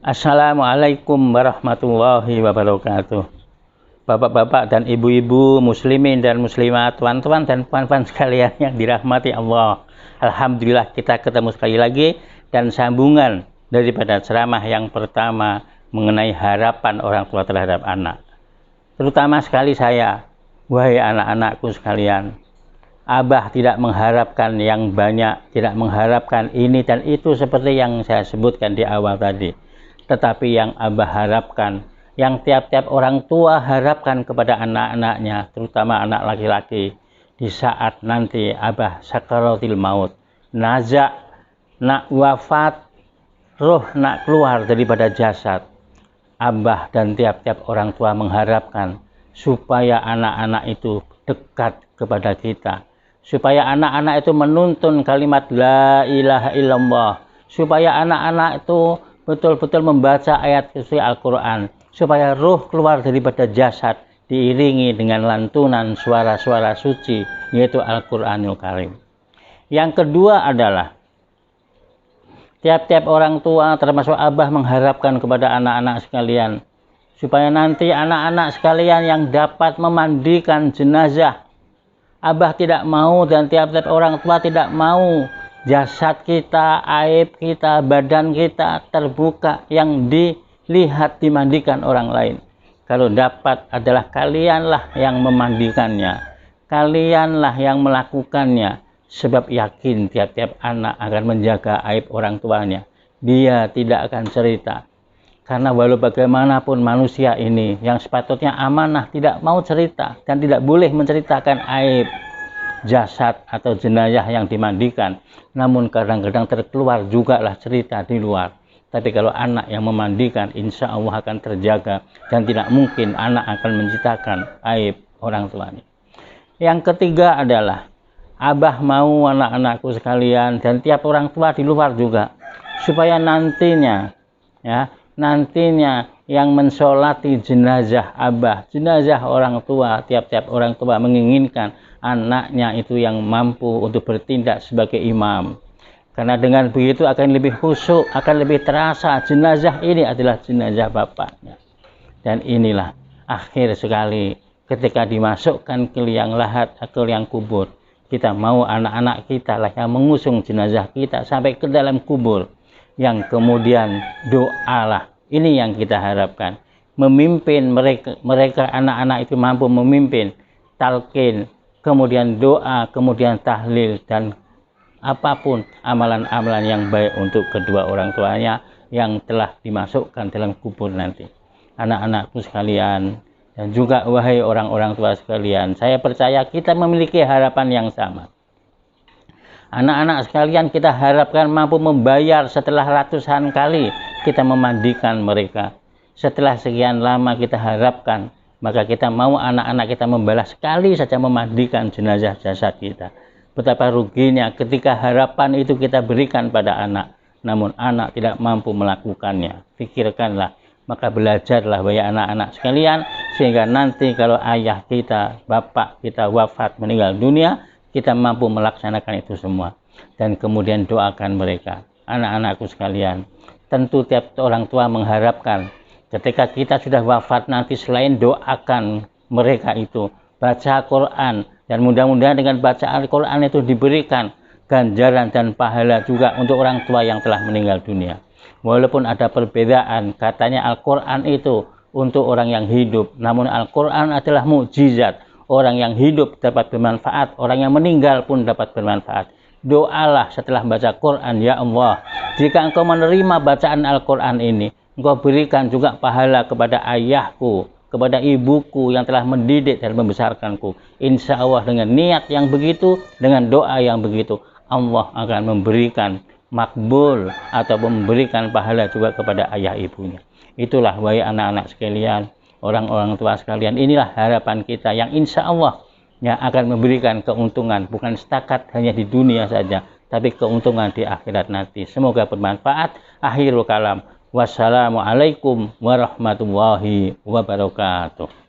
Assalamualaikum warahmatullahi wabarakatuh. Bapak-bapak dan ibu-ibu muslimin dan muslimat, tuan-tuan dan puan-puan sekalian yang dirahmati Allah. Alhamdulillah kita ketemu sekali lagi dan sambungan daripada ceramah yang pertama mengenai harapan orang tua terhadap anak. Terutama sekali saya, wahai anak-anakku sekalian, Abah tidak mengharapkan yang banyak, tidak mengharapkan ini dan itu seperti yang saya sebutkan di awal tadi. Tetapi yang Abah harapkan, yang tiap-tiap orang tua harapkan kepada anak-anaknya, terutama anak laki-laki, di saat nanti Abah sakaratil maut, nazak, nak wafat, roh nak keluar daripada jasad. Abah dan tiap-tiap orang tua mengharapkan supaya anak-anak itu dekat kepada kita, supaya anak-anak itu menuntun kalimat la ilaha illallah, supaya anak-anak itu betul-betul membaca ayat suci Al-Quran, supaya roh keluar daripada jasad diiringi dengan lantunan suara-suara suci, yaitu Al-Quranul Karim. Yang kedua adalah tiap-tiap orang tua termasuk Abah mengharapkan kepada anak-anak sekalian, supaya nanti anak-anak sekalian yang dapat memandikan jenazah. Abah tidak mau dan tiap-tiap orang tua tidak mau jasad kita, aib kita, badan kita terbuka yang dilihat dimandikan orang lain. Kalau dapat adalah kalianlah yang memandikannya, kalianlah yang melakukannya, sebab yakin tiap-tiap anak akan menjaga aib orang tuanya. Dia tidak akan cerita, karena walau bagaimanapun manusia ini yang sepatutnya amanah tidak mau cerita dan tidak boleh menceritakan aib jasad atau jenazah yang dimandikan, namun kadang-kadang terkeluar jugalah cerita di luar. Tapi kalau anak yang memandikan, insya Allah akan terjaga dan tidak mungkin anak akan menceritakan aib orang tuanya. Yang ketiga adalah Abah mau anak-anakku sekalian dan tiap orang tua di luar juga, supaya nantinya yang mensolati jenazah Abah, jenazah orang tua, tiap-tiap orang tua menginginkan anaknya itu yang mampu untuk bertindak sebagai imam. Karena dengan begitu akan lebih khusyuk, akan lebih terasa jenazah ini adalah jenazah bapaknya. Dan inilah akhir sekali ketika dimasukkan ke liang lahat atau liang kubur, kita mau anak-anak kita lah yang mengusung jenazah kita sampai ke dalam kubur, yang kemudian doalah. Ini yang kita harapkan, memimpin mereka anak-anak itu mampu memimpin talqin, kemudian doa, kemudian tahlil, dan apapun amalan-amalan yang baik untuk kedua orang tuanya yang telah dimasukkan dalam kubur nanti. Anak-anakku sekalian dan juga wahai orang-orang tua sekalian, saya percaya kita memiliki harapan yang sama. Anak-anak sekalian kita harapkan mampu membayar setelah ratusan kali kita memandikan mereka. Setelah sekian lama kita harapkan, maka kita mau anak-anak kita membalas sekali saja memandikan jenazah jasad kita. Betapa ruginya ketika harapan itu kita berikan pada anak, namun anak tidak mampu melakukannya. Pikirkanlah, maka belajarlah wahai anak-anak sekalian, sehingga nanti kalau ayah kita, bapak kita wafat meninggal dunia, kita mampu melaksanakan itu semua. Dan kemudian doakan mereka. Anak-anakku sekalian, tentu tiap orang tua mengharapkan ketika kita sudah wafat nanti, selain doakan mereka itu, baca Quran, dan mudah-mudahan dengan bacaan Quran itu diberikan ganjaran dan pahala juga untuk orang tua yang telah meninggal dunia. Walaupun ada perbedaan, katanya Al-Quran itu untuk orang yang hidup, namun Al-Quran adalah mukjizat. Orang yang hidup dapat bermanfaat, orang yang meninggal pun dapat bermanfaat. Doalah setelah baca Quran, ya Allah, jika engkau menerima bacaan Al-Quran ini, engkau berikan juga pahala kepada ayahku, kepada ibuku yang telah mendidik dan membesarkanku. Insya Allah dengan niat yang begitu, dengan doa yang begitu, Allah akan memberikan makbul atau memberikan pahala juga kepada ayah ibunya. Itulah wahai anak-anak sekalian, orang-orang tua sekalian, inilah harapan kita yang insya Allah yang akan memberikan keuntungan, bukan setakat hanya di dunia saja, tapi keuntungan di akhirat nanti. Semoga bermanfaat. Akhirul kalam. Wassalamualaikum warahmatullahi wabarakatuh.